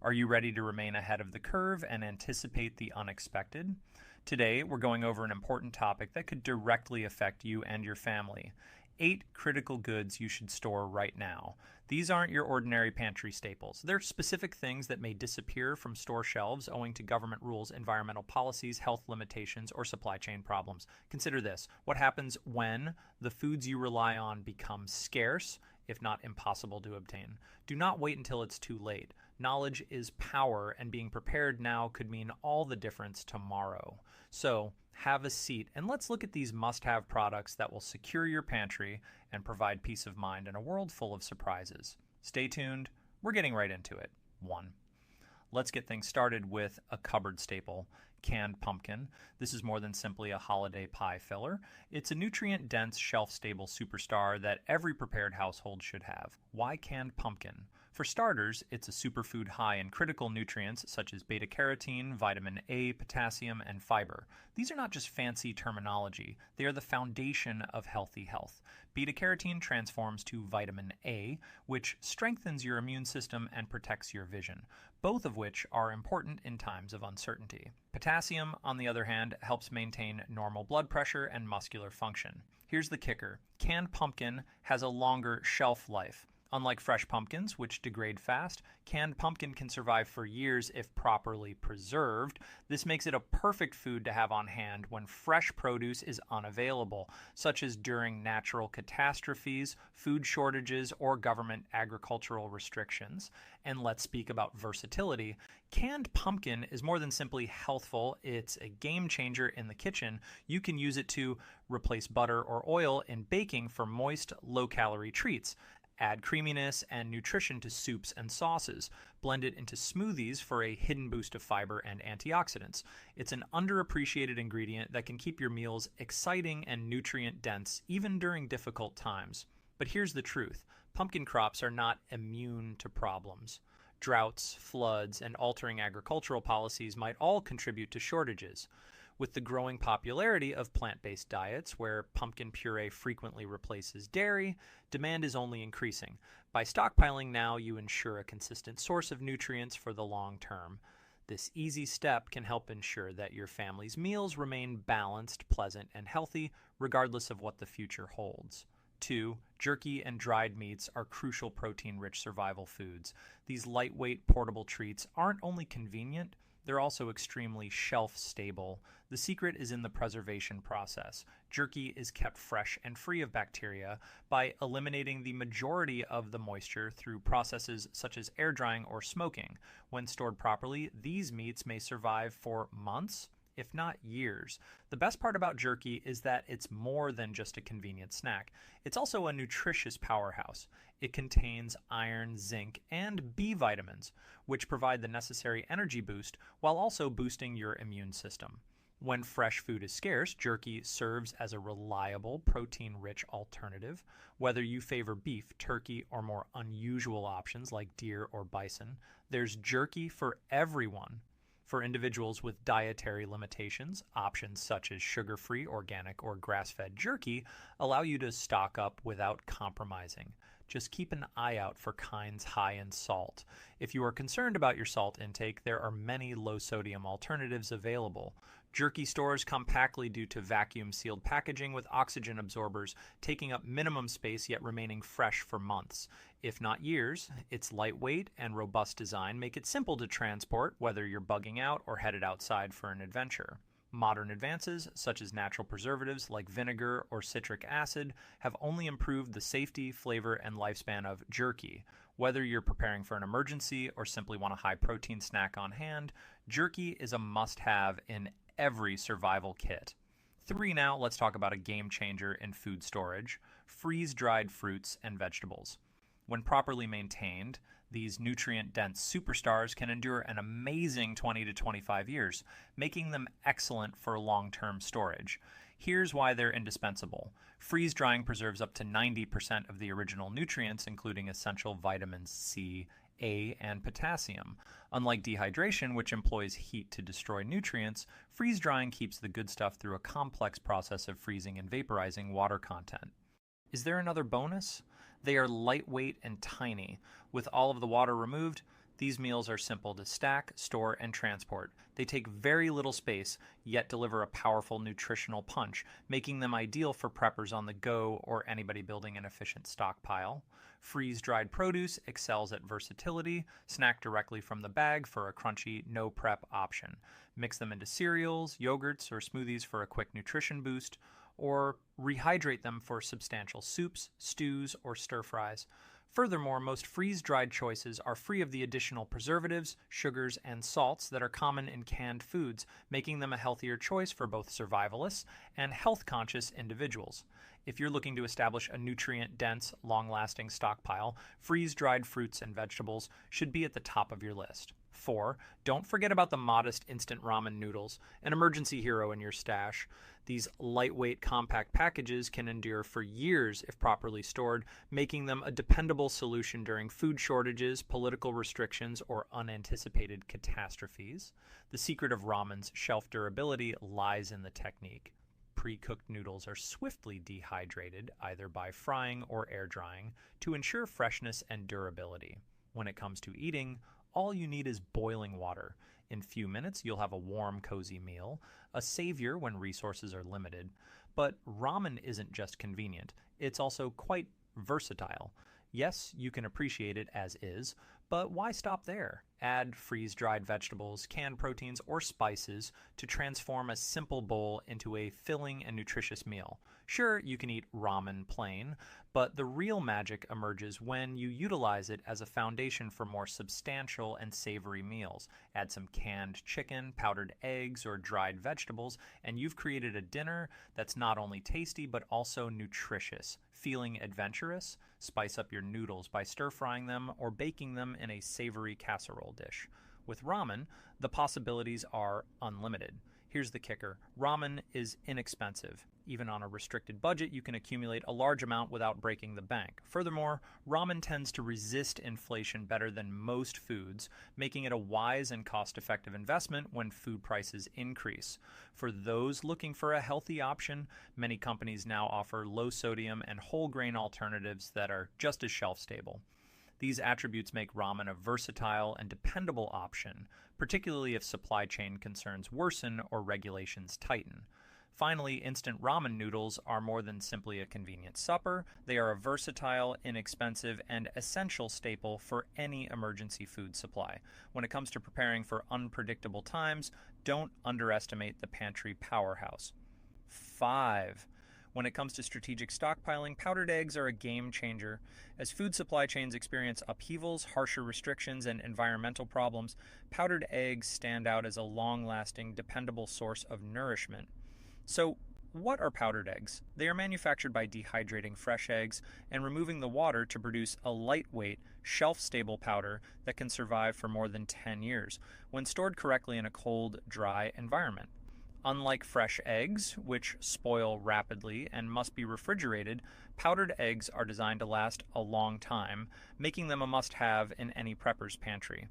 Are you ready to remain ahead of the curve and anticipate the unexpected? Today, we're going over an important topic that could directly affect you and your family. 8 critical goods you should store right now. These aren't your ordinary pantry staples. They're specific things that may disappear from store shelves owing to government rules, environmental policies, health limitations, or supply chain problems. Consider this. What happens when the foods you rely on become scarce, if not impossible to obtain? Do not wait until it's too late. Knowledge is power, and being prepared now could mean all the difference tomorrow. So, have a seat and let's look at these must-have products that will secure your pantry and provide peace of mind in a world full of surprises. Stay tuned. We're getting right into it. 1. Let's get things started with a cupboard staple, canned pumpkin. This is more than simply a holiday pie filler. It's a nutrient-dense, shelf-stable superstar that every prepared household should have. Why canned pumpkin? For starters, it's a superfood high in critical nutrients such as beta-carotene, vitamin A, potassium, and fiber. These are not just fancy terminology. They are the foundation of healthy health. Beta-carotene transforms to vitamin A, which strengthens your immune system and protects your vision, both of which are important in times of uncertainty. Potassium, on the other hand, helps maintain normal blood pressure and muscular function. Here's the kicker. Canned pumpkin has a longer shelf life. Unlike fresh pumpkins, which degrade fast, canned pumpkin can survive for years if properly preserved. This makes it a perfect food to have on hand when fresh produce is unavailable, such as during natural catastrophes, food shortages, or government agricultural restrictions. And let's speak about versatility. Canned pumpkin is more than simply healthful. It's a game changer in the kitchen. You can use it to replace butter or oil in baking for moist, low-calorie treats. Add creaminess and nutrition to soups and sauces. Blend it into smoothies for a hidden boost of fiber and antioxidants. It's an underappreciated ingredient that can keep your meals exciting and nutrient-dense even during difficult times. But here's the truth. Pumpkin crops are not immune to problems. Droughts, floods, and altering agricultural policies might all contribute to shortages. With the growing popularity of plant-based diets, where pumpkin puree frequently replaces dairy, demand is only increasing. By stockpiling now, you ensure a consistent source of nutrients for the long term. This easy step can help ensure that your family's meals remain balanced, pleasant, and healthy, regardless of what the future holds. 2. Jerky and dried meats are crucial protein-rich survival foods. These lightweight, portable treats aren't only convenient, they're also extremely shelf-stable. The secret is in the preservation process. Jerky is kept fresh and free of bacteria by eliminating the majority of the moisture through processes such as air drying or smoking. When stored properly, these meats may survive for months, if not years. The best part about jerky is that it's more than just a convenient snack. It's also a nutritious powerhouse. It contains iron, zinc, and B vitamins, which provide the necessary energy boost while also boosting your immune system. When fresh food is scarce, jerky serves as a reliable, protein-rich alternative. Whether you favor beef, turkey, or more unusual options like deer or bison, there's jerky for everyone. For individuals with dietary limitations, options such as sugar-free, organic, or grass-fed jerky allow you to stock up without compromising. Just keep an eye out for kinds high in salt. If you are concerned about your salt intake, there are many low-sodium alternatives available. Jerky stores compactly due to vacuum-sealed packaging with oxygen absorbers, taking up minimum space yet remaining fresh for months, if not years. Its lightweight and robust design make it simple to transport, whether you're bugging out or headed outside for an adventure. Modern advances, such as natural preservatives like vinegar or citric acid, have only improved the safety, flavor, and lifespan of jerky. Whether you're preparing for an emergency or simply want a high-protein snack on hand, jerky is a must-have in every survival kit. 3 now, let's talk about a game changer in food storage: freeze-dried fruits and vegetables. When properly maintained, these nutrient-dense superstars can endure an amazing 20 to 25 years, making them excellent for long-term storage. Here's why they're indispensable. Freeze drying preserves up to 90% of the original nutrients, including essential vitamins C, A, and potassium. Unlike dehydration, which employs heat to destroy nutrients, freeze drying keeps the good stuff through a complex process of freezing and vaporizing water content. Is there another bonus? They are lightweight and tiny. With all of the water removed, These meals are simple to stack, store, and transport. They take very little space, yet deliver a powerful nutritional punch, making them ideal for preppers on the go or anybody building an efficient stockpile. Freeze-dried produce excels at versatility. Snack directly from the bag for a crunchy, no-prep option. Mix them into cereals, yogurts, or smoothies for a quick nutrition boost, or rehydrate them for substantial soups, stews, or stir-fries. Furthermore, most freeze-dried choices are free of the additional preservatives, sugars, and salts that are common in canned foods, making them a healthier choice for both survivalists and health-conscious individuals. If you're looking to establish a nutrient-dense, long-lasting stockpile, freeze-dried fruits and vegetables should be at the top of your list. 4. Don't forget about the modest instant ramen noodles, an emergency hero in your stash. These lightweight, compact packages can endure for years if properly stored, making them a dependable solution during food shortages, political restrictions, or unanticipated catastrophes. The secret of ramen's shelf durability lies in the technique. Pre-cooked noodles are swiftly dehydrated, either by frying or air drying, to ensure freshness and durability. When it comes to eating, all you need is boiling water. In few minutes, you'll have a warm, cozy meal, a savior when resources are limited. But ramen isn't just convenient, it's also quite versatile. Yes, you can appreciate it as is, but why stop there? Add freeze-dried vegetables, canned proteins, or spices to transform a simple bowl into a filling and nutritious meal. Sure, you can eat ramen plain, but the real magic emerges when you utilize it as a foundation for more substantial and savory meals. Add some canned chicken, powdered eggs, or dried vegetables, and you've created a dinner that's not only tasty but also nutritious. Feeling adventurous? Spice up your noodles by stir-frying them or baking them in a savory casserole dish. With ramen, the possibilities are unlimited. Here's the kicker. Ramen is inexpensive. Even on a restricted budget, you can accumulate a large amount without breaking the bank. Furthermore, ramen tends to resist inflation better than most foods, making it a wise and cost-effective investment when food prices increase. For those looking for a healthy option, many companies now offer low-sodium and whole-grain alternatives that are just as shelf-stable. These attributes make ramen a versatile and dependable option, particularly if supply chain concerns worsen or regulations tighten. Finally, instant ramen noodles are more than simply a convenient supper. They are a versatile, inexpensive, and essential staple for any emergency food supply. When it comes to preparing for unpredictable times, don't underestimate the pantry powerhouse. 5. When it comes to strategic stockpiling, powdered eggs are a game changer. As food supply chains experience upheavals, harsher restrictions, and environmental problems, powdered eggs stand out as a long-lasting, dependable source of nourishment. So, what are powdered eggs? They are manufactured by dehydrating fresh eggs and removing the water to produce a lightweight, shelf-stable powder that can survive for more than 10 years when stored correctly in a cold, dry environment. Unlike fresh eggs, which spoil rapidly and must be refrigerated, powdered eggs are designed to last a long time, making them a must-have in any prepper's pantry.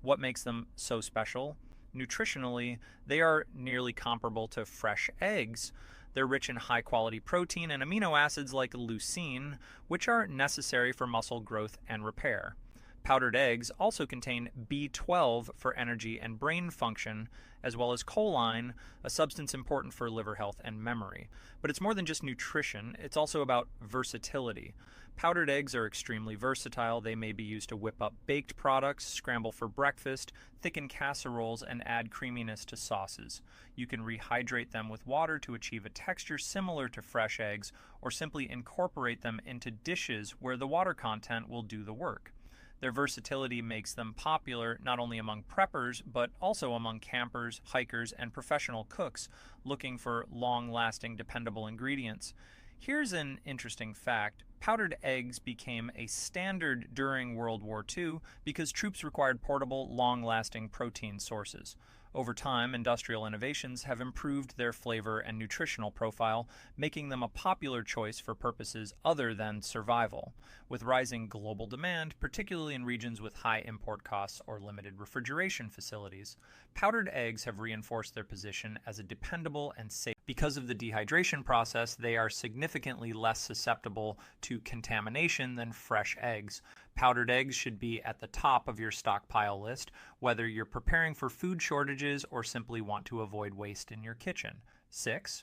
What makes them so special? Nutritionally, they are nearly comparable to fresh eggs. They're rich in high-quality protein and amino acids like leucine, which are necessary for muscle growth and repair. Powdered eggs also contain B12 for energy and brain function, as well as choline, a substance important for liver health and memory. But it's more than just nutrition, it's also about versatility. Powdered eggs are extremely versatile. They may be used to whip up baked products, scramble for breakfast, thicken casseroles, and add creaminess to sauces. You can rehydrate them with water to achieve a texture similar to fresh eggs, or simply incorporate them into dishes where the water content will do the work. Their versatility makes them popular not only among preppers, but also among campers, hikers, and professional cooks looking for long-lasting, dependable ingredients. Here's an interesting fact. Powdered eggs became a standard during World War II because troops required portable, long-lasting protein sources. Over time, industrial innovations have improved their flavor and nutritional profile, making them a popular choice for purposes other than survival. With rising global demand, particularly in regions with high import costs or limited refrigeration facilities, powdered eggs have reinforced their position as a dependable and safe. Because of the dehydration process, they are significantly less susceptible to contamination than fresh eggs. Powdered eggs should be at the top of your stockpile list, whether you're preparing for food shortages or simply want to avoid waste in your kitchen. 6.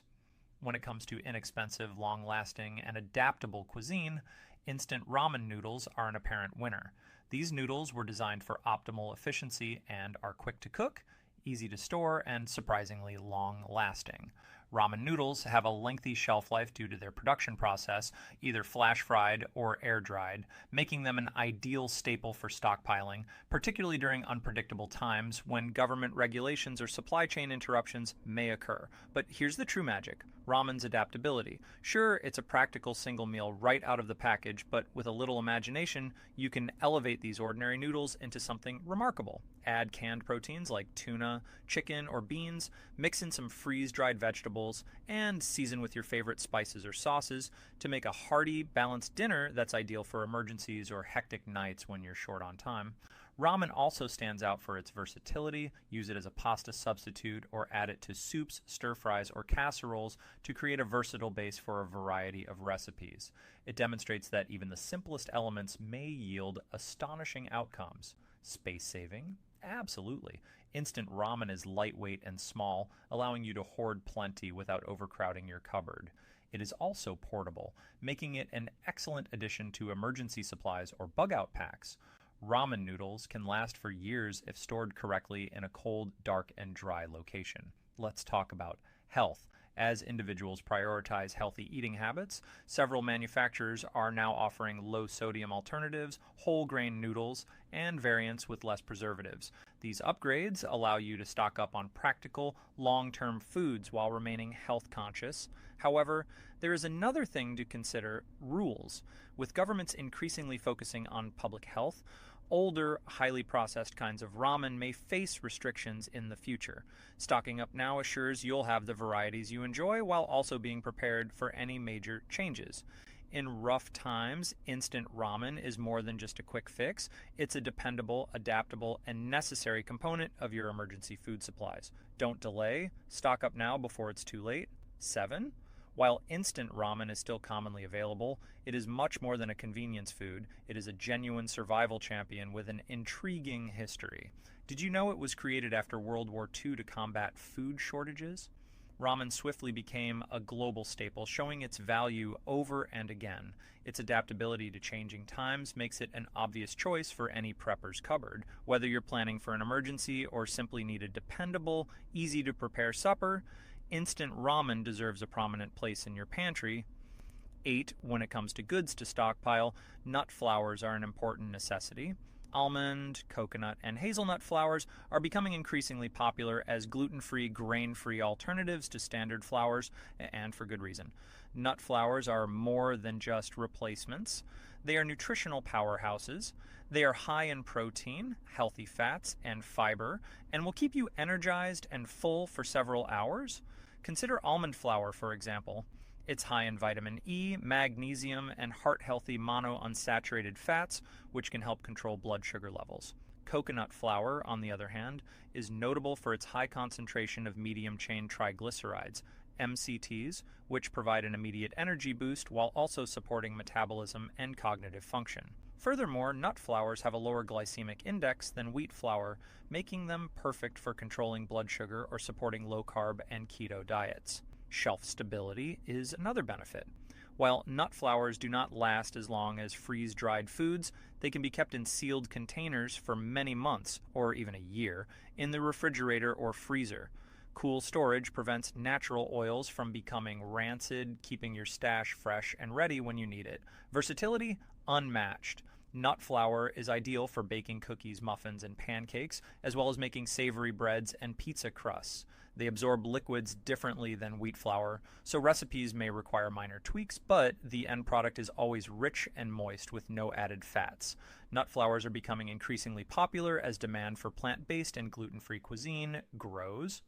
When it comes to inexpensive, long-lasting, and adaptable cuisine, instant ramen noodles are an apparent winner. These noodles were designed for optimal efficiency and are quick to cook, easy to store, and surprisingly long-lasting. Ramen noodles have a lengthy shelf life due to their production process, either flash fried or air dried, making them an ideal staple for stockpiling, particularly during unpredictable times when government regulations or supply chain interruptions may occur. But here's the true magic: ramen's adaptability. Sure, it's a practical single meal right out of the package, but with a little imagination, you can elevate these ordinary noodles into something remarkable. Add canned proteins like tuna, chicken, or beans, mix in some freeze-dried vegetables, and season with your favorite spices or sauces to make a hearty, balanced dinner that's ideal for emergencies or hectic nights when you're short on time. Ramen also stands out for its versatility. Use it as a pasta substitute or add it to soups, stir-fries, or casseroles to create a versatile base for a variety of recipes. It demonstrates that even the simplest elements may yield astonishing outcomes. Space-saving? Absolutely. Instant ramen is lightweight and small, allowing you to hoard plenty without overcrowding your cupboard. It is also portable, making it an excellent addition to emergency supplies or bug-out packs. Ramen noodles can last for years if stored correctly in a cold, dark, and dry location. Let's talk about health. As individuals prioritize healthy eating habits, several manufacturers are now offering low-sodium alternatives, whole grain noodles, and variants with less preservatives. These upgrades allow you to stock up on practical, long-term foods while remaining health-conscious. However, there is another thing to consider: rules. With governments increasingly focusing on public health, older, highly processed kinds of ramen may face restrictions in the future. Stocking up now assures you'll have the varieties you enjoy while also being prepared for any major changes. In rough times, instant ramen is more than just a quick fix. It's a dependable, adaptable, and necessary component of your emergency food supplies. Don't delay. Stock up now before it's too late. 7. While instant ramen is still commonly available, it is much more than a convenience food. It is a genuine survival champion with an intriguing history. Did you know it was created after World War II to combat food shortages? Ramen swiftly became a global staple, showing its value over and again. Its adaptability to changing times makes it an obvious choice for any prepper's cupboard. Whether you're planning for an emergency or simply need a dependable, easy-to-prepare supper, instant ramen deserves a prominent place in your pantry. 8. When it comes to goods to stockpile, nut flours are an important necessity. Almond, coconut, and hazelnut flours are becoming increasingly popular as gluten-free, grain-free alternatives to standard flours, and for good reason. Nut flours are more than just replacements. They are nutritional powerhouses. They are high in protein, healthy fats, and fiber, and will keep you energized and full for several hours. Consider almond flour, for example. It's high in vitamin E, magnesium, and heart-healthy monounsaturated fats, which can help control blood sugar levels. Coconut flour, on the other hand, is notable for its high concentration of medium-chain triglycerides, MCTs, which provide an immediate energy boost while also supporting metabolism and cognitive function. Furthermore, nut flours have a lower glycemic index than wheat flour, making them perfect for controlling blood sugar or supporting low-carb and keto diets. Shelf stability is another benefit. While nut flours do not last as long as freeze-dried foods, they can be kept in sealed containers for many months, or even a year, in the refrigerator or freezer. Cool storage prevents natural oils from becoming rancid, keeping your stash fresh and ready when you need it. Versatility? Unmatched. Nut flour is ideal for baking cookies, muffins, and pancakes, as well as making savory breads and pizza crusts. They absorb liquids differently than wheat flour, so recipes may require minor tweaks, but the end product is always rich and moist with no added fats. Nut flours are becoming increasingly popular as demand for plant-based and gluten-free cuisine grows.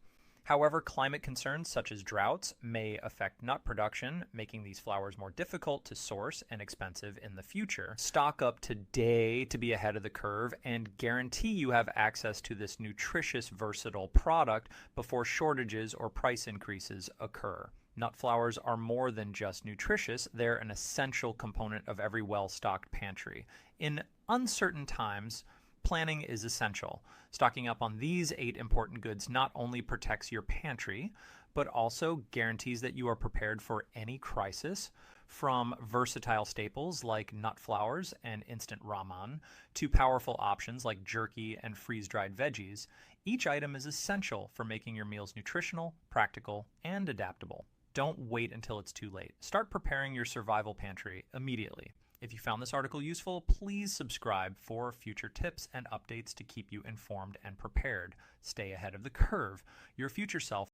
However, climate concerns such as droughts may affect nut production, making these flours more difficult to source and expensive in the future. Stock up today to be ahead of the curve and guarantee you have access to this nutritious, versatile product before shortages or price increases occur. Nut flours are more than just nutritious, they're an essential component of every well-stocked pantry. In uncertain times, planning is essential. Stocking up on these 8 important goods not only protects your pantry, but also guarantees that you are prepared for any crisis, from versatile staples like nut flours and instant ramen to powerful options like jerky and freeze-dried veggies. Each item is essential for making your meals nutritional, practical, and adaptable. Don't wait until it's too late. Start preparing your survival pantry immediately. If you found this article useful, please subscribe for future tips and updates to keep you informed and prepared. Stay ahead of the curve. Your future self